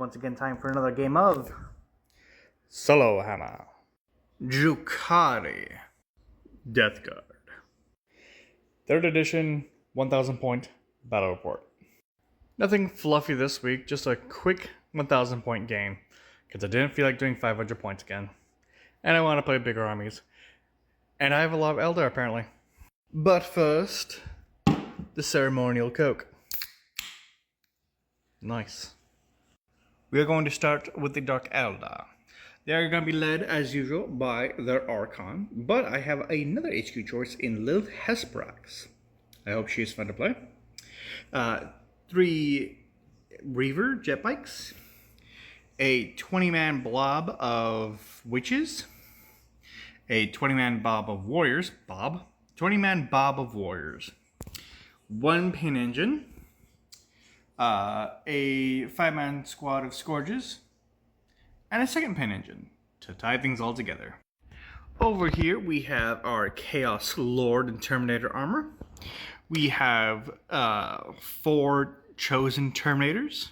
once again time for another game of Solohammer. Drukhari Death Guard. 3rd edition, 1000 point battle report. Nothing fluffy this week, just a quick 1000 point game. Because I didn't feel like doing 500 points again. And I want to play bigger armies. And I have a lot of eldar apparently. But first, the ceremonial Coke. Nice. We are going to start with the Dark Eldar. They are going to be led, as usual, by their Archon, but I have another HQ choice in Lilith Hesprax. I hope she is fun to play. 3 Reaver jet bikes, a 20-man blob of witches, a 20-man bob of warriors, 20-man bob of warriors, 1 pin engine, a 5-man squad of scourges, and a 2nd pin engine to tie things all together. Over here we have our Chaos Lord and Terminator armor. We have 4 chosen Terminators,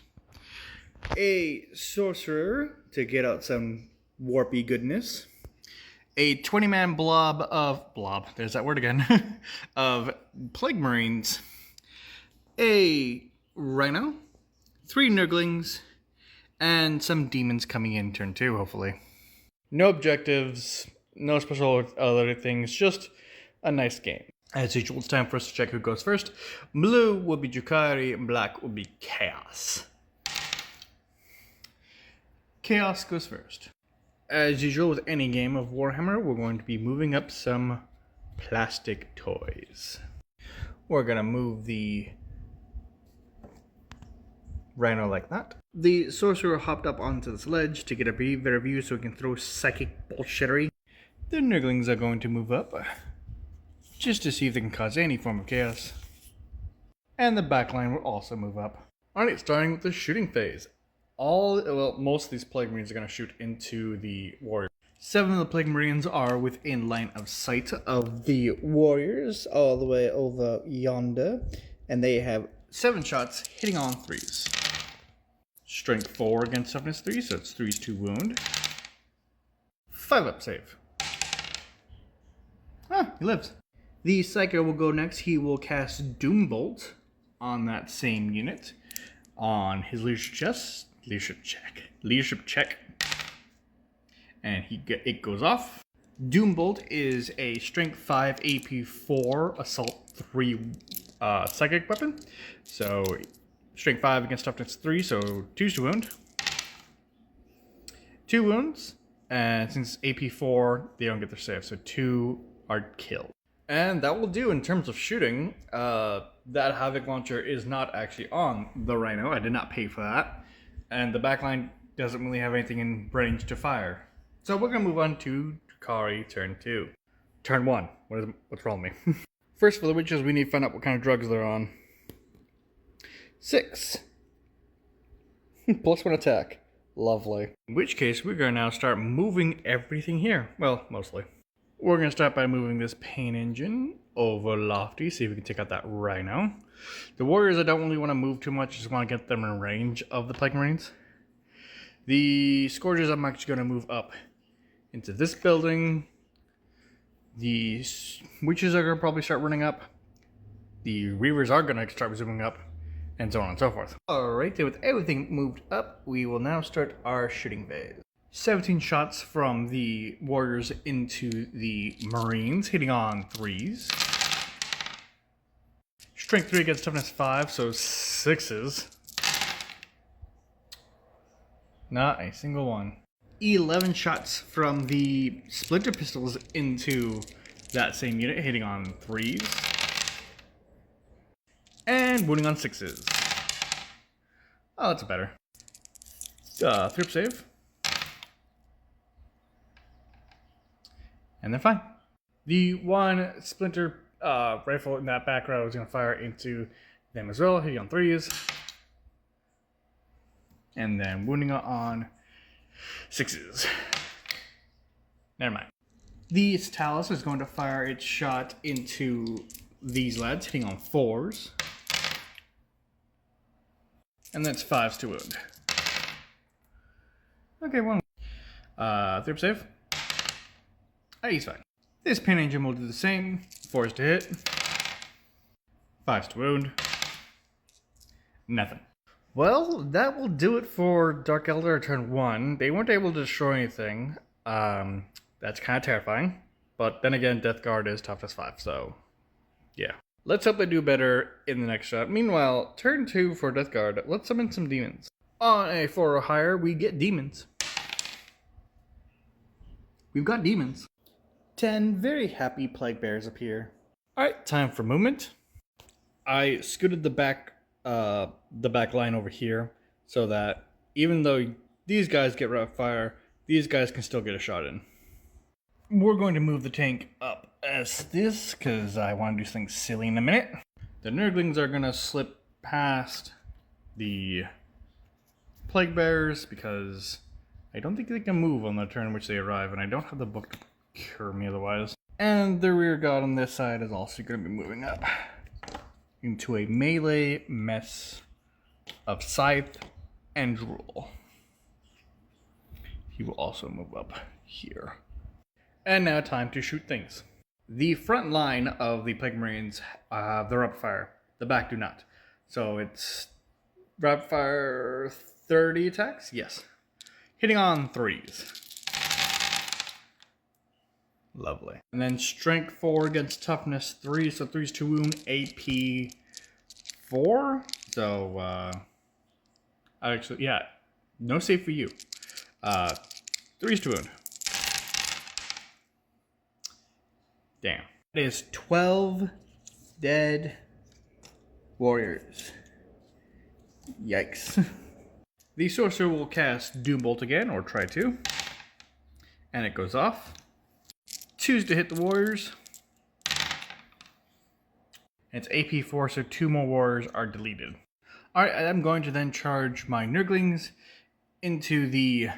a Sorcerer to get out some warpy goodness, a 20-man there's that word again, of Plague Marines, a Rhino, 3 Nurglings, and some demons coming in turn 2, hopefully. No objectives, no special other things, just a nice game. As usual, it's time for us to check who goes first. Blue will be Drukhari, and black will be Chaos. Chaos goes first. As usual with any game of Warhammer, we're going to be moving up some plastic toys. We're going to move the Rhino like that. The Sorcerer hopped up onto the sledge to get a better view so he can throw psychic bullshittery. The Nurglings are going to move up just to see if they can cause any form of chaos. And the backline will also move up. Alright, starting with the shooting phase. Most of these Plague Marines are going to shoot into the Warriors. 7 of the Plague Marines are within line of sight of the Warriors, all the way over yonder. And they have 7 shots hitting on 3s. Strength 4 against toughness 3, so it's 3's 2 wound. 5 up save. He lives. The Psyker will go next. He will cast Doombolt on that same unit on his leadership check. And it goes off. Doombolt is a Strength 5 AP 4 Assault 3 psychic weapon. So Strength 5 against toughness 3, so 2's to wound. 2 wounds, and since AP 4, they don't get their save, so 2 are killed. And that will do in terms of shooting. That Havoc launcher is not actually on the Rhino. I did not pay for that. And the backline doesn't really have anything in range to fire. So we're going to move on to Drukhari turn 2. Turn 1. What's wrong with me? First, for the witches, we need to find out what kind of drugs they're on. 6. +1 attack. Lovely. In which case, we're going to now start moving everything here. Well, mostly. We're going to start by moving this pain engine over Lofty, see if we can take out that Rhino. The Warriors, I don't really want to move too much, just want to get them in range of the Plague Marines. The Scourges, I'm actually going to move up into this building. The Witches are going to probably start running up. The Reavers are going to start zooming up. And so on and so forth. Alright, with everything moved up, we will now start our shooting phase. 17 shots from the Warriors into the Marines, hitting on 3s. Strength 3 against toughness 5, so 6s. Not a single one. 11 shots from the Splinter Pistols into that same unit, hitting on 3s. And wounding on 6s. Oh, that's better. 3 save. And they're fine. The 1 Splinter rifle in that back row is going to fire into them as well, hitting on 3s. And then wounding on 6s. Never mind. The Talus is going to fire its shot into these lads, hitting on 4s. And that's 5s to wound. Okay, one. 3 save. He's fine. This pain engine will do the same. 4s to hit. 5s to wound. Nothing. Well, that will do it for Dark Eldar turn 1. They weren't able to destroy anything. That's kind of terrifying. But then again, Death Guard is toughness 5, so yeah. Let's hope they do better in the next shot. Meanwhile, turn 2 for Death Guard. Let's summon some demons. On a 4 or higher, we get demons. We've got demons. 10 very happy plague bears appear. Alright, time for movement. I scooted the back line over here so that even though these guys get rapid fire, these guys can still get a shot in. We're going to move the tank up as this because I want to do something silly in a minute. The Nurglings are going to slip past the plague bears because I don't think they can move on the turn in which they arrive, and I don't have the book to cure me otherwise. And the rear god on this side is also going to be moving up into a melee mess of Scythe and Drool. He will also move up here. And now time to shoot things. The front line of the Plague Marines have the rapid fire. The back do not. So it's rapid fire 30 attacks? Yes. Hitting on 3s. Lovely. And then strength 4 against toughness 3, so 3's to wound, AP 4. So, actually, yeah, no save for you. 3's to wound. Damn. It is 12 dead warriors. Yikes. The sorcerer will cast Doombolt again, or try to. And it goes off. 2's to hit the warriors. And it's AP 4, so 2 more warriors are deleted. Alright, I'm going to then charge my Nurglings into the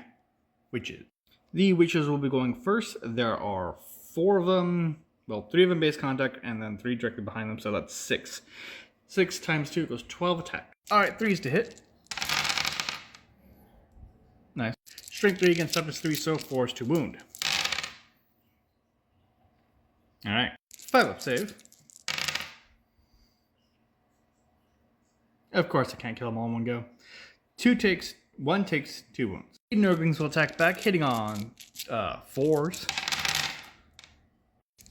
witches. The witches will be going first. There are 4 of them. Well, 3 of them base contact, and then 3 directly behind them, so that's 6. 6 times 2 equals 12 attack. Alright, 3's to hit. Nice. Strength 3 against toughness 3, so 4's to wound. Alright. 5 up save. Of course I can't kill them all in one go. 1 takes 2 wounds. The Nurglings will attack back, hitting on 4s.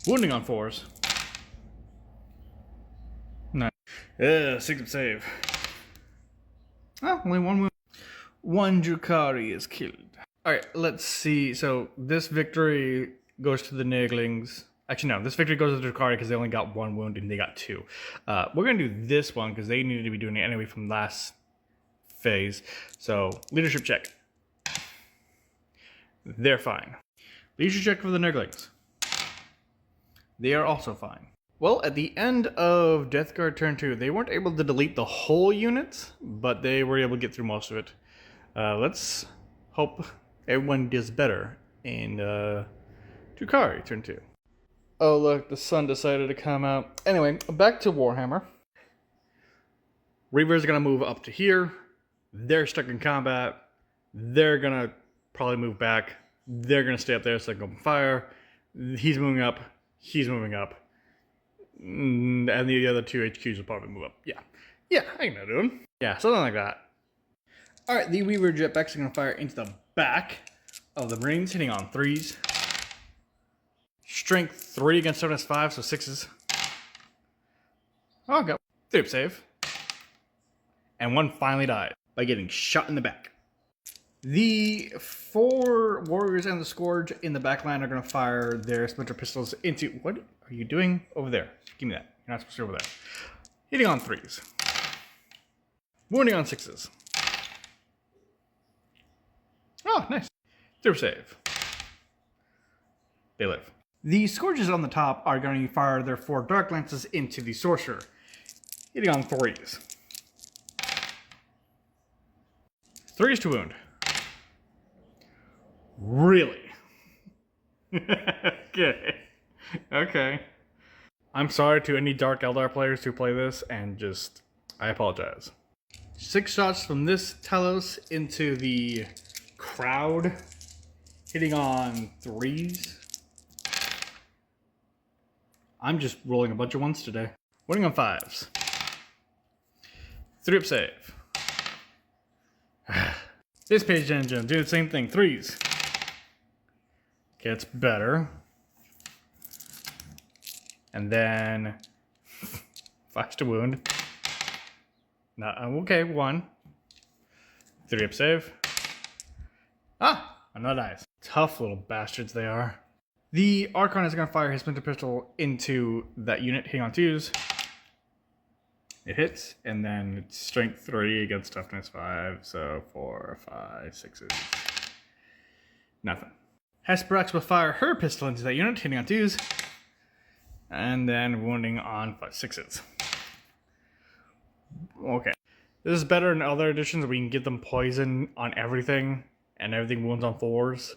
Wounding on 4s. Nice. 6 up save. Oh, only 1 wound. 1 Drukhari is killed. Alright, let's see. So this victory goes to the Nurglings. Actually, no, this victory goes to the Drukhari because they only got 1 wound and they got 2. We're going to do this one because they needed to be doing it anyway from last phase. So, leadership check. They're fine. Leadership check for the Nurglings. They are also fine. Well, at the end of Death Guard turn 2, they weren't able to delete the whole unit, but they were able to get through most of it. Let's hope everyone does better in Drukhari turn 2. Oh look, the sun decided to come out. Anyway, back to Warhammer. Reavers are going to move up to here. They're stuck in combat. They're going to probably move back. They're going to stay up there so they can open fire. He's moving up. He's moving up. And the other 2 HQs will probably move up. Yeah, I know doing. Yeah, something like that. Alright, the Weaver jetpacks are going to fire into the back of the Marines, hitting on 3s. Strength 3 against toughness 5, so 6s. Oh, go. 3 up save. And 1 finally died by getting shot in the back. The 4 warriors and the Scourge in the back line are going to fire their splinter pistols into... What are you doing over there? Give me that. You're not supposed to be over there. Hitting on 3s. Wounding on 6s. Oh, nice. 3 up save. They live. The Scourges on the top are going to fire their 4 Dark Lances into the Sorcerer, hitting on 3s. 3s to wound. Really? Okay. I'm sorry to any Dark Eldar players who play this, and I apologize. 6 shots from this Talos into the crowd, hitting on 3s. I'm just rolling a bunch of 1s today. Winning on 5s. 3 up save. This page engine, do the same thing. 3s. Gets better. And then 5s to wound. Not okay, 1. 3 up save. Ah, another dice. Tough little bastards they are. The Archon is going to fire his splinter pistol into that unit, hitting on 2s. It hits, and then it's strength 3 against toughness 5, so 4, 5, 6s. Nothing. Hesperex will fire her pistol into that unit, hitting on 2s, and then wounding on 6s. Okay. This is better in other editions. We can give them poison on everything, and everything wounds on 4s.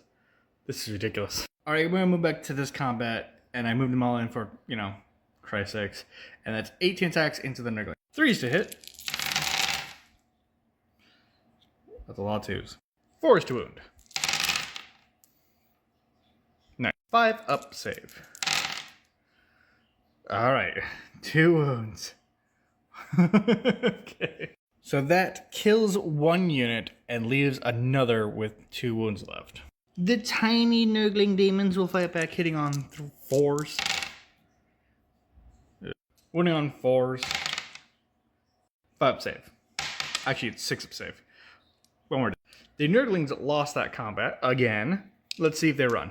This is ridiculous. Alright, we're going to move back to this combat, and I moved them all in for, you know, Christ's sakes. And that's 18 attacks into the Nurgling. 3s to hit. That's a lot of 2s. 4s to wound. Nice. 5 up save. Alright, 2 wounds. Okay. So that kills 1 unit and leaves another with 2 wounds left. The tiny Nurgling demons will fight back, hitting on 4s. Winning on 4s. 5 up save. Actually, it's 6 up save. One more. The Nurglings lost that combat again. Let's see if they run.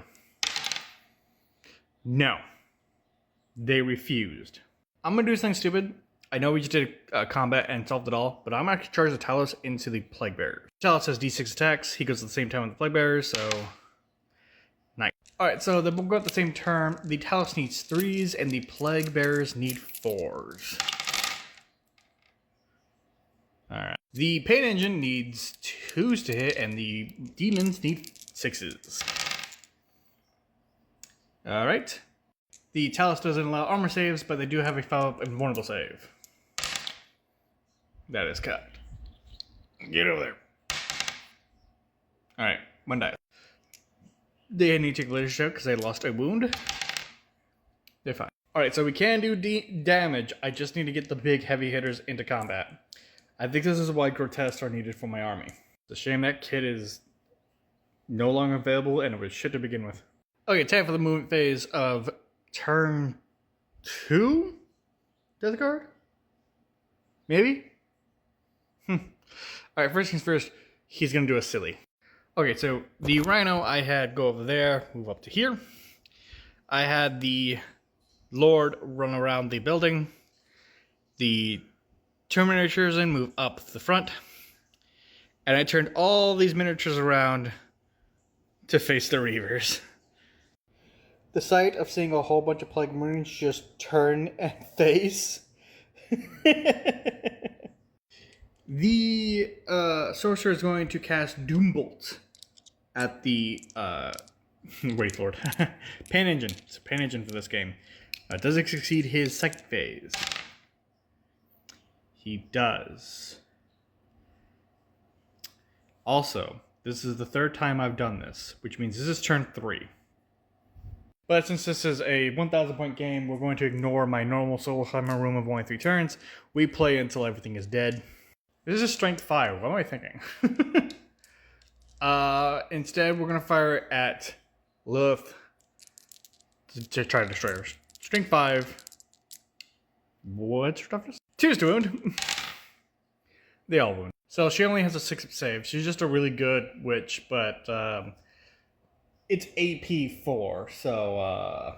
No. They refused. I'm going to do something stupid. I know we just did a combat and solved it all, but I'm going to charge the Talos into the Plague Bearers. Talos has D6 attacks. He goes at the same time with the Plague Bearers, so... Nice. Alright, so they both go at the same turn. The Talos needs 3s, and the Plague Bearers need 4s. Alright. The Pain Engine needs 2s to hit, and the Demons need 6s. Alright. The Talos doesn't allow armor saves, but they do have a follow-up invulnerable save. That is cut. Get over there. Alright, 1 die. They need to take leadership because they lost a wound. They're fine. Alright, so we can do damage. I just need to get the big heavy hitters into combat. I think this is why Grotesques are needed for my army. It's a shame that kit is no longer available and it was shit to begin with. Okay, time for the movement phase of turn 2? Death card? Maybe? Alright, first things first, he's gonna do a silly. Okay, so the Rhino I had go over there, move up to here. I had the Lord run around the building. The Terminator Chosen move up the front. And I turned all these miniatures around to face the Reavers. The sight of seeing a whole bunch of Plague Marines just turn and face. The sorcerer is going to cast Doombolt at the wait for it. Pain Engine. It's a Pain Engine for this game. Does it succeed his second phase? He does. Also, this is the 3rd time I've done this, which means this is turn 3. But since this is a 1,000 point game, we're going to ignore my normal Solohammer room of only 3 turns. We play until everything is dead. This is a strength 5. What am I thinking? Instead, we're going to fire at Lilith to try to destroy her. Strength 5. What's her toughness? 2s to wound. They all wound. So she only has a 6 save. She's just a really good witch, but it's AP 4, so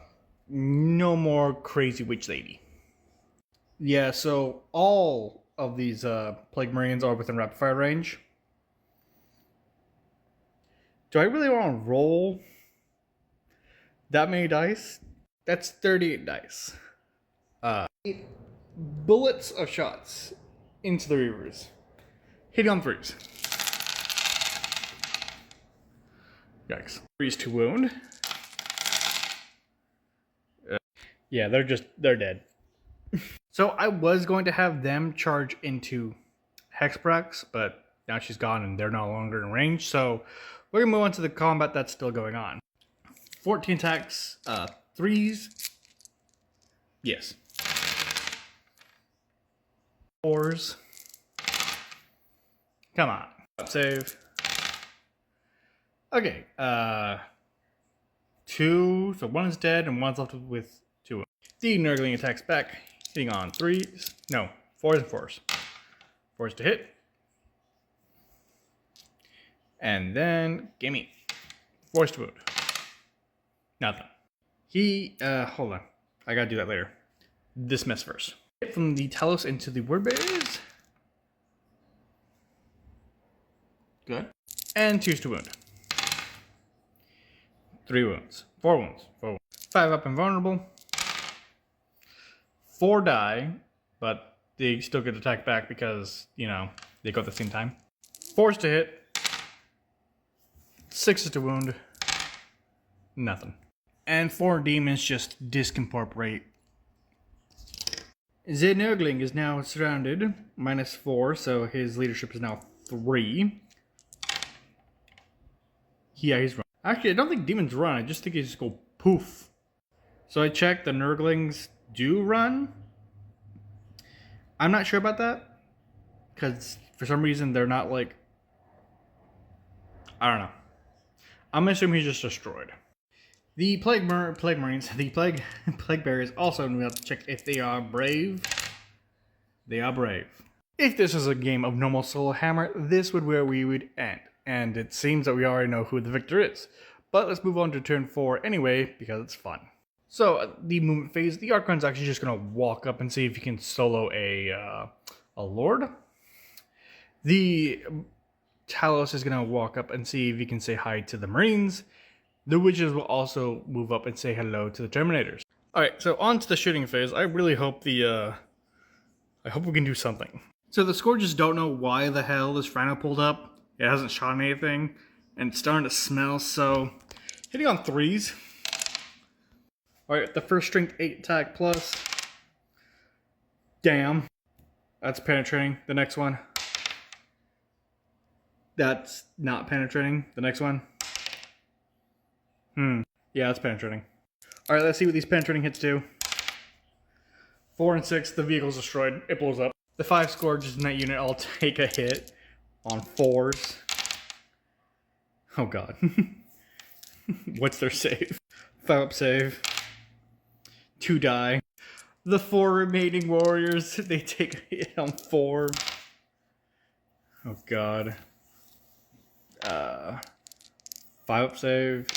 no more crazy witch lady. Yeah, so all of these Plague Marines are within rapid fire range. Do I really want to roll that many dice? That's 38 dice. 8 bullets of shots into the Reavers. Hitting on 3s. Yikes. 3s to wound. Yeah, they're dead. So I was going to have them charge into Hexprax, but now she's gone and they're no longer in range. So we're gonna move on to the combat that's still going on. 14 attacks, 3s. Yes. 4s. Come on. Save. Okay, 2, so 1 is dead and 1's left with 2. The Nurgling attacks back, hitting on 3s. No, 4s and 4s. 4s to hit. And then, gimme. 4s to wound. Nothing. Hold on. I gotta do that later. This mess first. Hit from the Talos into the Wordbearers. Good. And 2s to wound. 3 wounds. 4 wounds. 4 wounds. 5 up and vulnerable. 4 die, but they still get attacked back because, you know, they go at the same time. 4s to hit. 6s to wound. Nothing. And 4 demons just discorporate. The Nurgling is now surrounded. -4, so his leadership is now 3. Yeah, he's running. Actually, I don't think demons run. I just think they just go poof. So I checked. The Nurglings do run. I'm not sure about that. Because for some reason they're not like... I don't know. I'm going to assume he's just destroyed. The Plague Marines, the Plague Bearers also we have to check if they are brave. They are brave. If this was a game of normal Solohammer, this would where we would end. And it seems that we already know who the victor is. But let's move on to turn 4 anyway, because it's fun. So, the movement phase, the Archon's actually just going to walk up and see if he can solo a Lord. The Talos is going to walk up and see if he can say hi to the Marines. The Witches will also move up and say hello to the Terminators. Alright, so on to the shooting phase. I really hope I hope we can do something. So the Scourges don't know why the hell this Rhino pulled up. It hasn't shot anything, and it's starting to smell, so... Hitting on 3s. Alright, the first strength 8 attack plus. Damn. That's penetrating. The next one. That's not penetrating. The next one. Yeah, that's penetrating. Alright, let's see what these penetrating hits do. 4 and 6, the vehicle's destroyed. It blows up. The 5 Scourges in that unit all take a hit. On 4s. Oh god. What's their save? 5 up save. 2 die. The 4 remaining warriors, they take a hit on 4. Oh god. 5 up save.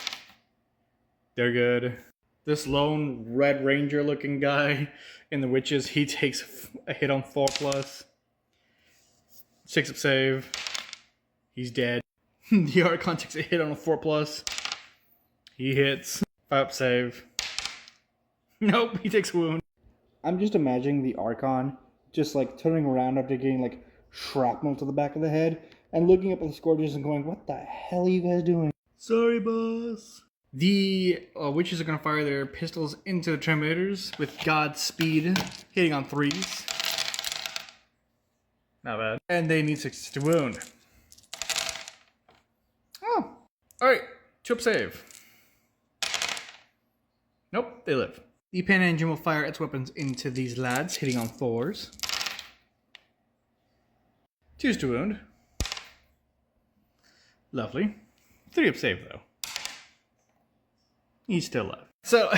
They're good. This lone Red Ranger looking guy in the Witches, he takes a hit on 4+. 6 up save. He's dead. The Archon takes a hit on a 4+. He hits. 5 up save. Nope, he takes a wound. I'm just imagining the Archon just like turning around after getting like shrapnel to the back of the head and looking up at the Scourges and going, what the hell are you guys doing? Sorry, boss. The Witches are going to fire their pistols into the Terminators with Godspeed, hitting on 3s. Not bad. And they need 6 to wound. Oh. Alright. 2 up save. Nope, they live. The Pan Engine will fire its weapons into these lads, hitting on 4s. 2s to wound. Lovely. 3 up save, though. He's still alive. So,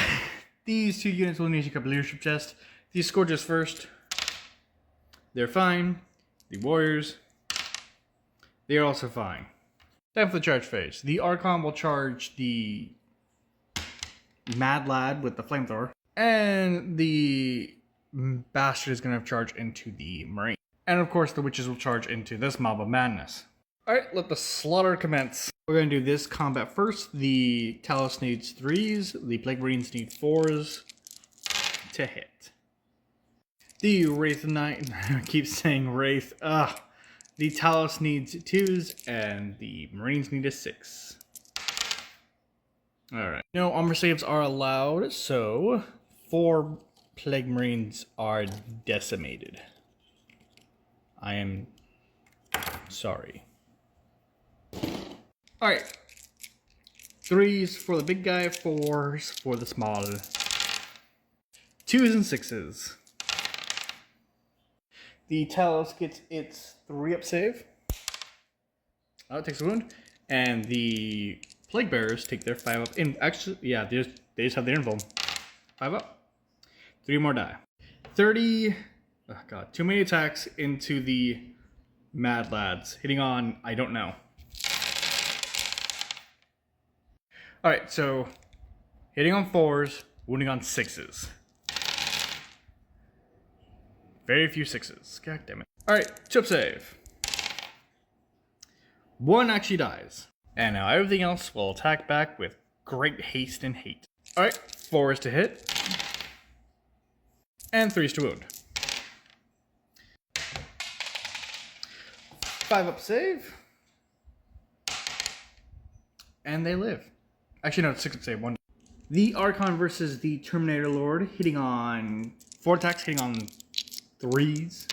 these 2 units will need to pick up a leadership chest. These Scourges first. They're fine. The Warriors, they are also fine. Time for the charge phase. The Archon will charge the Mad Lad with the flamethrower, and the Bastard is going to charge into the Marine. And of course, the Witches will charge into this Mob of Madness. Alright, let the slaughter commence. We're going to do this combat first. The Talos needs 3s, the Plague Marines need 4s to hit. The Wraith Knight, I keep saying Wraith, the Talos needs 2s, and the Marines need a 6. Alright. No armor saves are allowed, so 4 Plague Marines are decimated. I am sorry. Alright, 3s for the big guy, 4s for the small. 2s and 6s. The Talos gets its 3-up save. Oh, it takes a wound. And the Plague Bearers take their 5-up. Actually, yeah, they just have their invuln. 5-up. 3 more die. 30. Oh god, too many attacks into the Mad Lads. Hitting on, I don't know. Alright, so hitting on 4s, wounding on 6s. Very few 6s. God damn it. Alright, chip save. 1 actually dies. And now everything else will attack back with great haste and hate. Alright, 4s to hit. And 3s to wound. 5-up save. And they live. Actually, no, 6-up save. 1. The Archon versus the Terminator Lord, hitting on 4 attacks, hitting on 3s.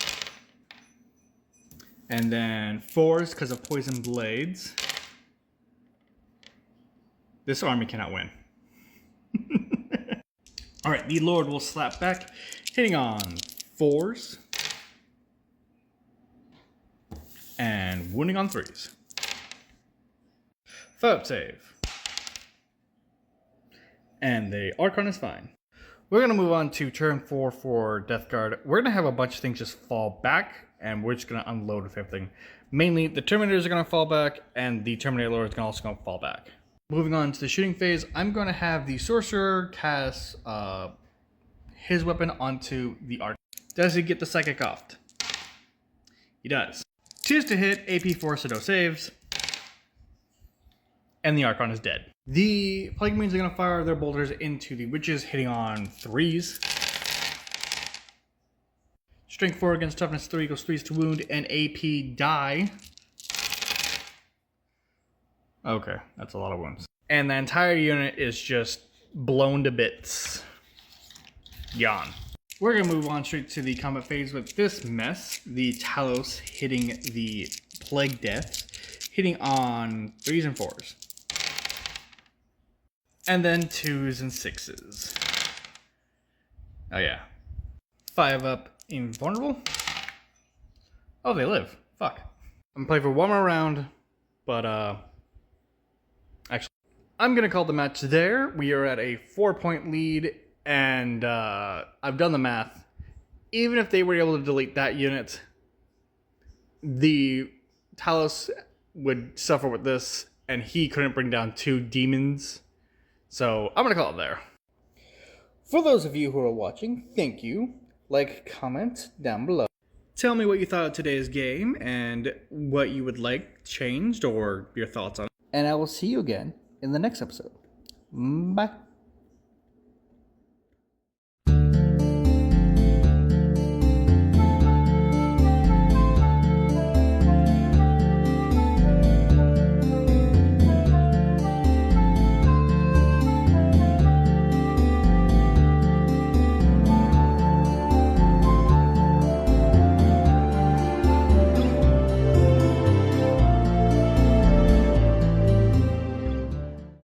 And then 4s because of poison blades. This army cannot win. Alright, the Lord will slap back, hitting on 4s. And wounding on 3s. 5-up save. And the Archon is fine. We're going to move on to turn 4 for Death Guard. We're going to have a bunch of things just fall back, and we're just going to unload with everything. Mainly, the Terminators are going to fall back, and the Terminator Lord is also going to fall back. Moving on to the shooting phase, I'm going to have the Sorcerer cast his weapon onto the Archon. Does he get the Psychic off? He does. 2s to hit, AP 4 so no saves. And the Archon is dead. The Plague Marines are going to fire their bolters into the Witches, hitting on 3s. Strength 4 against Toughness 3 equals 3s to wound, and AP die. Okay, that's a lot of wounds. And the entire unit is just blown to bits. Yawn. We're going to move on straight to the combat phase with this mess. The Talos hitting the Plague Death, hitting on 3s and 4s. And then 2s and 6s. Oh yeah. 5-up invulnerable. Oh, they live. Fuck. I'm gonna play for one more round, but actually, I'm gonna call the match there. We are at a 4-point lead, and I've done the math. Even if they were able to delete that unit, the Talos would suffer with this, and he couldn't bring down 2 demons. So I'm gonna call it there. For those of you who are watching, thank you. Like, comment down below. Tell me what you thought of today's game and what you would like changed or your thoughts on it. And I will see you again in the next episode. Bye.